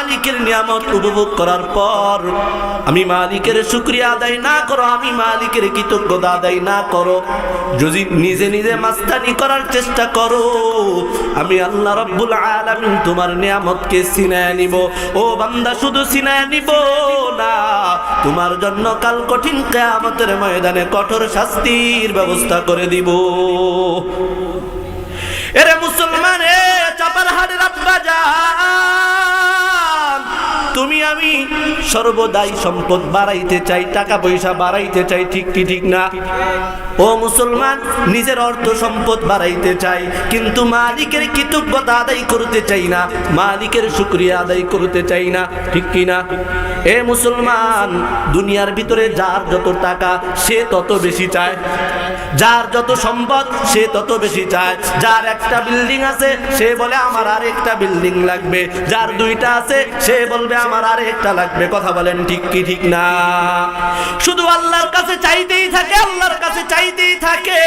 মালিকের নিয়ামত উপভোগ করার পর আমি মালিকের শুকরিয়া আদায় না করো, আমি মালিকের কৃতজ্ঞতা আদায় না করো, যদি নিজে নিজে মাস্তানি করার চেষ্টা করো, আমি আল্লাহ রাব্বুল আলামিন তোমার নিয়ামতকে ছিনায় নিব। ও বান্দা, শুধু ছিনায় নিব না, তোমার জন্য কাল কঠিন কিয়ামতের ময়দানে কঠোর শাস্তির ব্যবস্থা করে দিব। এরে মুসলমান, এ চাপারহাটের আব্বা জান, তুমি আমি সর্বদাই সম্পদ বাড়াইতে চাই, টাকা পয়সা বাড়াইতে চাই, ঠিক কি ঠিক না? ও মুসলমান, নিজের অর্থ সম্পদ বাড়াইতে চাই, কিন্তু মালিকের কৃতজ্ঞতা আদায় করতে চাই না, মালিকের শুকরিয়া আদায় করতে চাই না, ঠিক কি না? এ মুসলমান, দুনিয়ার ভিতরে যার যত টাকা সে তত বেশি চায়, যার যত সম্পদ সে তত বেশি চায়, যার একটা বিল্ডিং আছে সে বলে আমার আর একটা বিল্ডিং লাগবে, যার দুইটা আছে সে বলবে আমার আর একটা লাগবে। কথা বলেন ঠিক কি ঠিক না? শুধু আল্লাহর কাছে চাইতেই থাকে, আল্লাহর কাছে চাইতেই থাকে,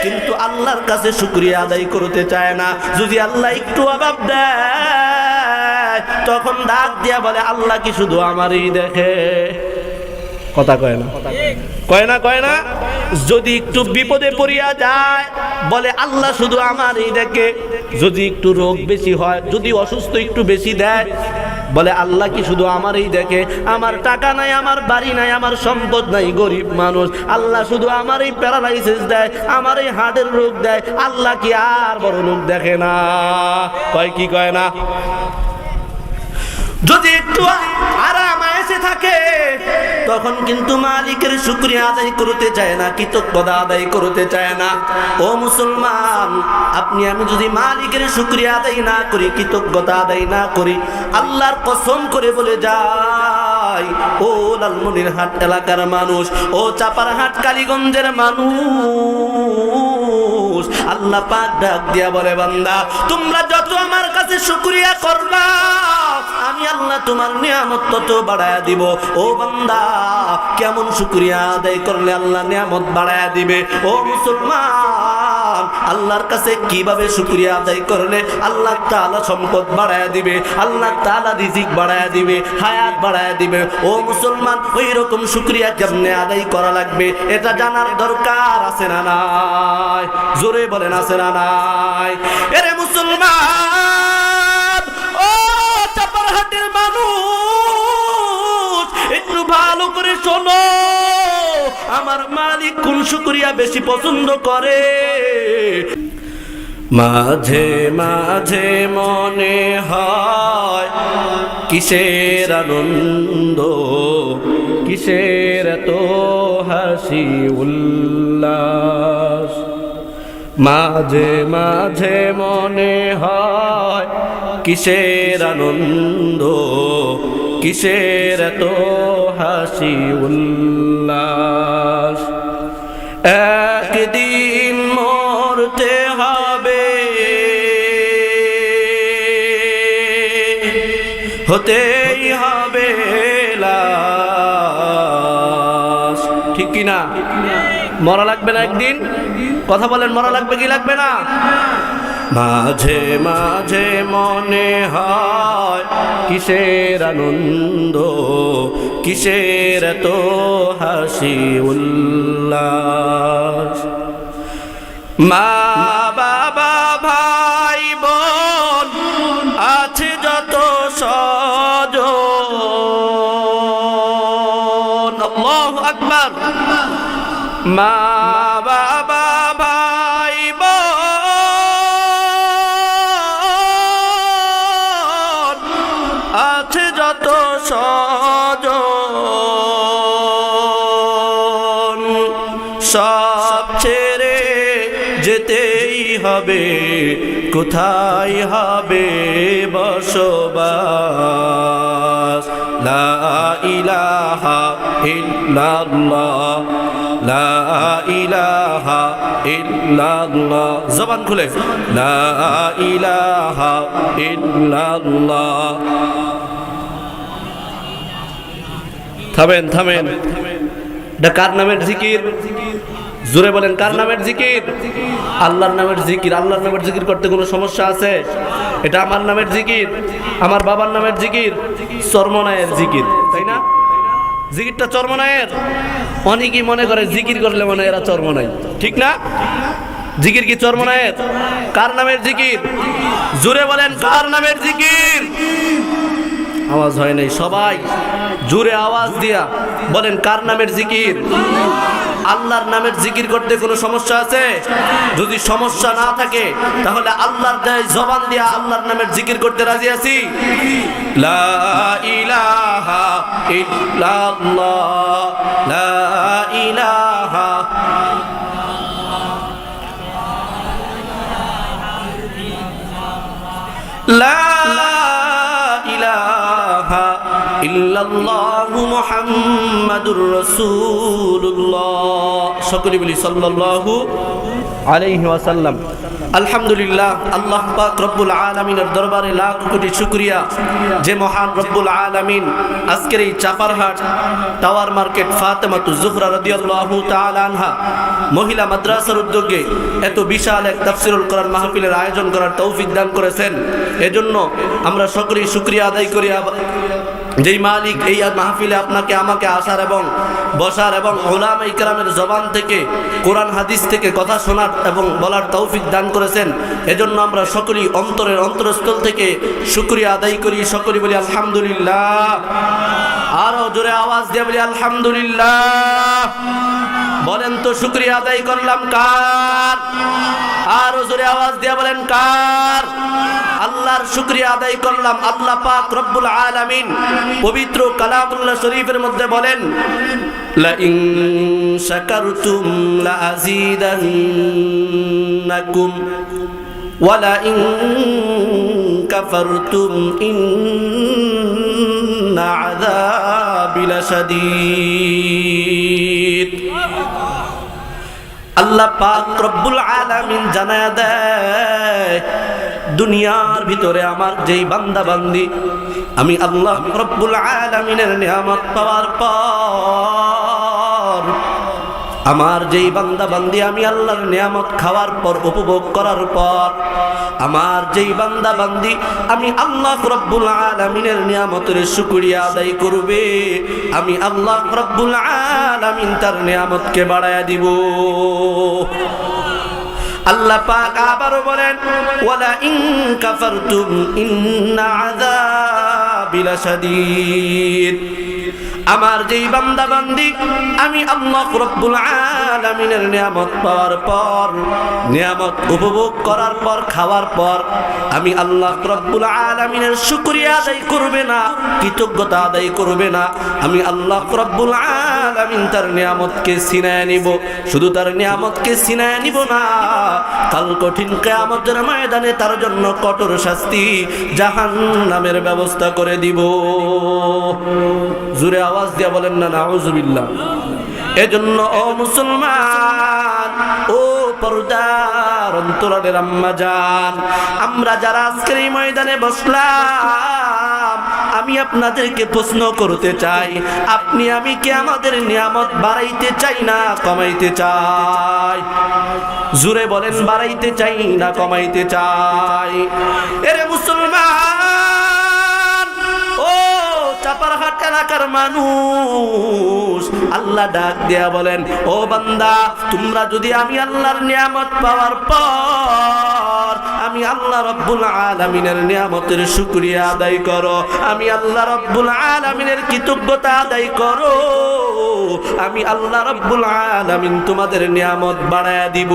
কিন্তু আল্লাহর কাছে শুকরিয়া আদায় করতে চায় না। যদি আল্লাহ একটু অভাব দেয় তখন ডাক দিয়া বলে আল্লাহ কি শুধু আমারই দেখে? কথা কয় না, কয় না, কয় না? যদি একটু বিপদে পড়িয়া যায় বলে আল্লাহ শুধু আমারই দেখে। যদি একটু রোগ বেশি হয়, যদি অসুস্থ একটু বেশি দেয় বলে আল্লাহ কি শুধু আমারই দেখে? আমার টাকা নাই, আমার বাড়ি নাই, আমার সম্পদ নাই, গরিব মানুষ, আল্লাহ শুধু আমারই প্যারালাইসিস দেয়, আমারই হার্টের রোগ দেয়, আল্লাহ কি আর বড় লোক দেখে না? কয় কি কয় না? যদি একটু আরাম এসে থাকে তখন কিন্তু মালিকের শুকরিয়া আদায় করতে চায় না, কৃতজ্ঞতা আদায় করতে চায় না। ও মুসলমান, আপনি আমি যদি মালিকের শুকরিয়া আদায় না করি, কৃতজ্ঞতা আদায় না করি, আল্লাহর কসম করে বলে যাই, ও লালমনিরহাট এলাকার মানুষ, ও চাপারহাট কালীগঞ্জের মানুষ, আল্লাহ পাক ডাক দিয়া বলে বান্দা, তোমরা যত আমার কাছে শুকরিয়া করবা আমি আল্লাহ তোমার নিয়ামত তত বাড়ায়া দিব। ও বান্দা, কেমন শুকরিয়া আদায় করলে আল্লাহ নিয়ামত বাড়ায়া দিবে? ও মুসলমান, আল্লাহর কাছে কিভাবে শুকরিয়া আদায় করলে আল্লাহ তাআলা সম্পদ বাড়ায়া দিবে, আল্লাহ তাআলা রিজিক বাড়ায়া দিবে, হায়াত বাড়ায়া দিবে? ও মুসলমান, ওই রকম শুকরিয়া কেমনে আদায় করা লাগবে এটা জানার দরকার আছে না নাই? জোরে বলেন আছে না নাই? এরে মুসলমান, ও চাপারহাটের মানুষ, একটু ভালো করে শোনো, আমার মালিক কোন শুকরিয়া বেশি পছন্দ করে? মাঝে মাঝে মনে হয় কিসের আনন্দ, কিসের এত হাসি উল্লাস, মাঝে মাঝে মনে হয় কিসের আনন্দ, কিসের এত হাসি উল্লাস। একদিন মরতে হবে, হতেই হবে লাশ, ঠিক কি না? মরা লাগবে না একদিন? কথা বলেন, মরা লাগবে কি লাগবে না? মাঝে মাঝে মনে হয় কিসের আনন্দ, কিসের এত হাসি উল্লাস। মা বাবা ভাই বোন আছে যত স্বজন, আল্লাহু আকবার। মা বাবা ভাই বোন আছে যত স্বজন, সব ছেড়ে যেতেই হবে, কোথায় হবে বসবাস? লা ইলাহা ইল্লাল্লাহ, লা ইলাহা ইল্লাল্লাহ, জবান খুলে লা ইলাহা ইল্লাল্লাহ। থামেন থামেন, এটা কার নামের জিকির? জোরে বলেন কার নামের জিকির? আল্লাহর নামের জিকির। আল্লাহর নামের জিকির করতে কোনো সমস্যা আছে? এটা আমার নামের জিকির, আমার বাবার নামের জিকির, চরমনায়ের জিকির, তাই না? জিকিরটা চরমনায়ের। অনেকেই মনে করে জিকির করলে মনে এরা চরমনাই, ঠিক না? জিকির কি চরমনায়ের? কার নামের জিকির? জোরে বলেন কার নামের জিকির? আওয়াজ হয় নাই, সবাই জোরে আওয়াজ দিয়া বলেন কার নামের জিকির? আল্লাহর নামের জিকির করতে কোনো সমস্যা আছে? যদি সমস্যা না থাকে তাহলে আল্লাহর জবান দিয়া আল্লাহর নামের জিকির করতে রাজি আছি। লা ইলাহা ইল্লাল্লাহ, লা ইলাহা লা ইলাহা ইল্লাল্লাহু মুহাম্মাদুর রাসূলুল্লাহ। সকলে বলি সাল্লাল্লাহু আলাইহি ওয়াসাল্লাম। আলহামদুলিল্লাহ, আল্লাহ পাক রব্বুল আলামিনের দরবারে লাখ কোটি শুকরিয়া যে মহান রব্বুল আলামিন আজকের এই চাপারহাট টাওয়ার মার্কেট ফাতেমাতুজ জোহরা রাদিয়াল্লাহু তাআলা আনহা মহিলা মাদ্রাসার উদ্যোগে এত বিশাল এক তাফসীরুল কোরআন মাহফিলের আয়োজন করার তৌফিক দান করেছেন। এজন্য আমরা সকলেই শুকরিয়া আদায় করি। যেই মালিক এই মাহফিলে আপনাকে আমাকে আসার এবং বসার এবং উলামা ইকরামের জবান থেকে কোরআন হাদিস থেকে কথা শোনার এবং বলার তৌফিক দান করেছেন, এজন্য আমরা সকলেই অন্তরের অন্তরস্থল থেকে শুকরিয়া আদায় করি। সকলেই বলি আলহামদুলিল্লাহ। আরো জোরে আওয়াজ দিয়ে বলি আলহামদুলিল্লাহ। বলেন তো শুকরিয়া আদায় করলাম কার? আরো জোরে আওয়াজ দিয়ে বলেন কার? আল্লাহর শুকরিয়া আদায় করলাম। আল্লাহ পাক রব্বুল আলামিন পবিত্র কালামুল্লাহ শরীফের মধ্যে বলেন, লা ইন শাকারতুম লা আযীদান্নাকুম ওয়া লা ইন কাফারতুম ইন্না আযাবি লাশাদীদ। আল্লাহ পাক রব্বুল আলামিন জানায়া দেয়, দুনিয়ার ভিতরে আমার যেই বান্দা বান্দি আমি আল্লাহ রব্বুল আলামিনের নিয়ামত পাওয়ার পর, আমার যেই বান্দা বান্দি আমি আল্লাহর নিয়ামত খাওয়ার পর উপভোগ করার পর, আমার যেই বান্দা বান্দি আমি আল্লাহ রব্বুল আলামিনের নিয়ামতের শুকরিয়া আদায় করবে, আমি আল্লাহ রব্বুল আলামিন তার নিয়ামতকে বাড়ায়া দিব। আল্লাহ পাক আবারও বলেন, ওয়ালা ইন কাফারতুম ইন্না আযাবি লাশাদীদ। আমার যেই বান্দা বান্দি আমি আল্লাহ রব্বুল আলামিনের নিয়ামত পাওয়ার পর, নিয়ামত উপভোগ করার পর, খাওয়ার পর আমি আল্লাহ রব্বুল আলামিনের শুকরিয়া আদায় করবে না, কৃতজ্ঞতা আদায় করবে না, আমি আল্লাহ রব্বুল আলামিন তার নিয়ামতকে ছিনায় নিব। শুধু তার নিয়ামতকে ছিনায় নিব না, কাল কঠিন কিয়ামতের ময়দানে তার জন্য কঠোর শাস্তি জাহান্নামের ব্যবস্থা করে দিব। জোরে আওয়াজ দিয়া বলেন না নাউযুবিল্লাহ। এজন্য ও মুসলমান, ও পর্দার অন্তরালের আম্মা জান, আমরা যারা আজকের এই ময়দানে বসলাম, আমি আপনাদেরকে প্রশ্ন করতে চাই, আপনি আমি কি আমাদের নিয়ামত বাড়াইতে চাই না কমাইতে চাই? জোরে বলেন, বাড়াইতে চাই না কমাইতে চাই? এরে মুসলমান, ও চাপারহাট এলাকার মানুষ, আল্লাহ ডাক দিয়া বলেন, ও বান্দা, তোমরা যদি আমি আল্লাহর নিয়ামত পাওয়ার পর আমি আল্লাহ রব্বুল আলামিনের নিয়ামতের শুকরিয়া আদায় করো, আমি আল্লাহ রব্বুল আলামিনের কৃতজ্ঞতা আদায় করো, আমি আল্লাহ রব্বুল আলামিন তোমাদের নিয়ামত বাড়ায়া দিব।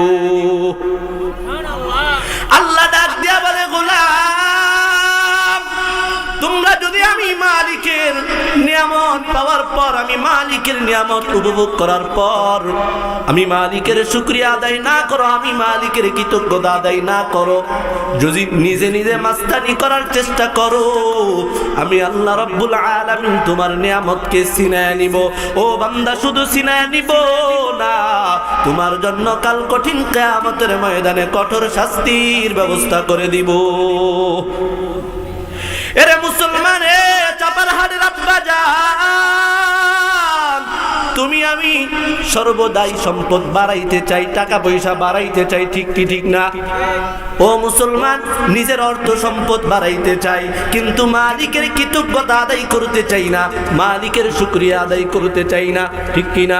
আল্লাহ ডাক দিয়া বলে, গোলাম, তোমরা যদি আমি মালিকের নিয়ামত পাওয়ার পর, আমি মালিকের নিয়ামত উপভোগ করার পর আমি মালিকের শুকরিয়া আদায় না করো, আমি মালিকের কৃতজ্ঞতা আদায় না করো, যদি নিজে নিজে মাস্তানি করার চেষ্টা করো, আমি আল্লাহ রব্বুল আলামিন তোমার নিয়ামতকে ছিনায় নিব। ও বান্দা, শুধু ছিনায় নিব না, তোমার জন্য কাল কঠিন কিয়ামতের ময়দানে কঠোর শাস্তির ব্যবস্থা করে দিব। এরে মুসলমান, এ চাপারহাটের আব্বা জান, তুমি আমি সর্বদাই সম্পদ বাড়াইতে চাই, টাকা পয়সা বাড়াইতে চাই, ঠিক কি ঠিক না? ও মুসলমান, নিজের অর্থ সম্পদ বাড়াইতে চাই, কিন্তু মালিকের কৃতজ্ঞতা আদায় করতে চাই না, মালিকের শুকরিয়া আদায় করতে চাই না, ঠিক কি না?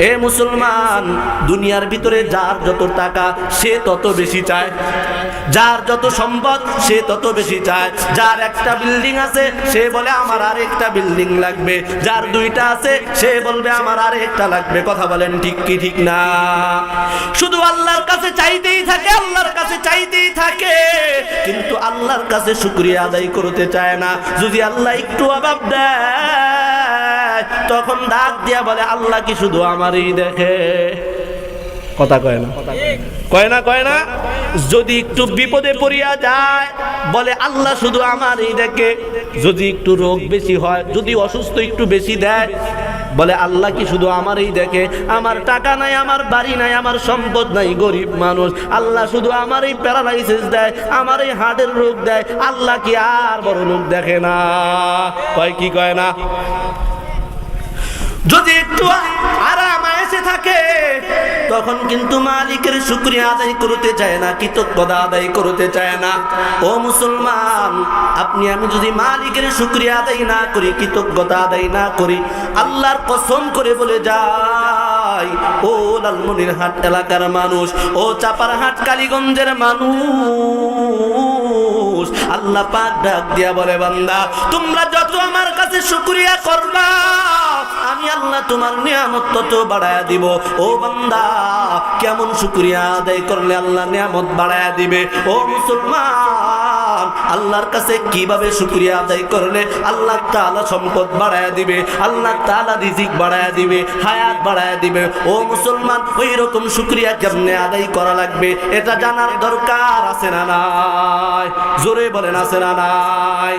এ মুসলমান, দুনিয়ার ভিতরে যার যত টাকা সে তত বেশি চায়, যার যত সম্পদ সে তত বেশি চায়। যার একটা বিল্ডিং আছে সে বলে আমার আর একটা বিল্ডিং লাগবে, যার দুইটা আছে সে বলবে আমার আর একটা লাগবে। কথা বলেন ঠিক কি ঠিক না? শুধু আল্লাহর কাছে চাইতেই থাকে, আল্লাহর কাছে চাইতেই থাকে, কিন্তু আল্লাহর কাছে শুকরিয়া আদায় করতে চায় না। যদি আল্লাহ একটু অভাব দেয় তখন ডাক দিয়া বলে আল্লাহ কি শুধু আমারই দেখে? কথা কয় না, কয় না, কয় না? যদি একটু বিপদে পড়িয়া যায় বলে আল্লাহ শুধু আমারই দেখে। যদি একটু রোগ বেশি হয়, যদি অসুস্থ একটু বেশি দেয় বলে আল্লাহ কি শুধু আমারই দেখে? আমার টাকা নাই, আমার বাড়ি নাই, আমার সম্পদ নাই, গরিব মানুষ, আল্লাহ শুধু আমারই প্যারালাইসিস দেয়, আমার এই হার্টের রোগ দেয়, আল্লাহ কি আর বড় লোক দেখে না? কয় কি কয় না? যদি একটু আরাম এসে থাকে তখন কিন্তু মালিকের শুকরিয়া আদায় করতে চায় না, কৃতজ্ঞতা আদায় করতে চায় না। ও মুসলমান, আপনি আমি যদি মালিকের শুকরিয়া আদায় না করি, কৃতজ্ঞতা আদায় না করি, আল্লাহর কসম করে বলে যাই, ও লালমনিরহাট এলাকার মানুষ, ও চাপারহাট কালীগঞ্জের মানুষ, আল্লাহ পাক ডাক দিয়া বলে বান্দা তোমরা যত আমার কাছে শুকরিয়া করবা আমি আল্লাহ তোমার নিয়ামত তত বাড়ায়া দিব। ও বান্দা, কেমন শুকরিয়া আদায় করলে আল্লাহ নিয়ামত বাড়ায়া দিবে? ও মুসলমান, আল্লাহর কাছে কিভাবে শুকরিয়া আদায় করলে আল্লাহ তাআলা সম্পদ বাড়ায়া দিবে, আল্লাহ তাআলা রিজিক বাড়ায়া দিবে, হায়াত বাড়ায়া দিবে? ও মুসলমান, ওই রকম শুকরিয়া কেমনে আদায় করা লাগবে এটা জানার দরকার আছে না নাই? জোরে বলেন আছে না নাই?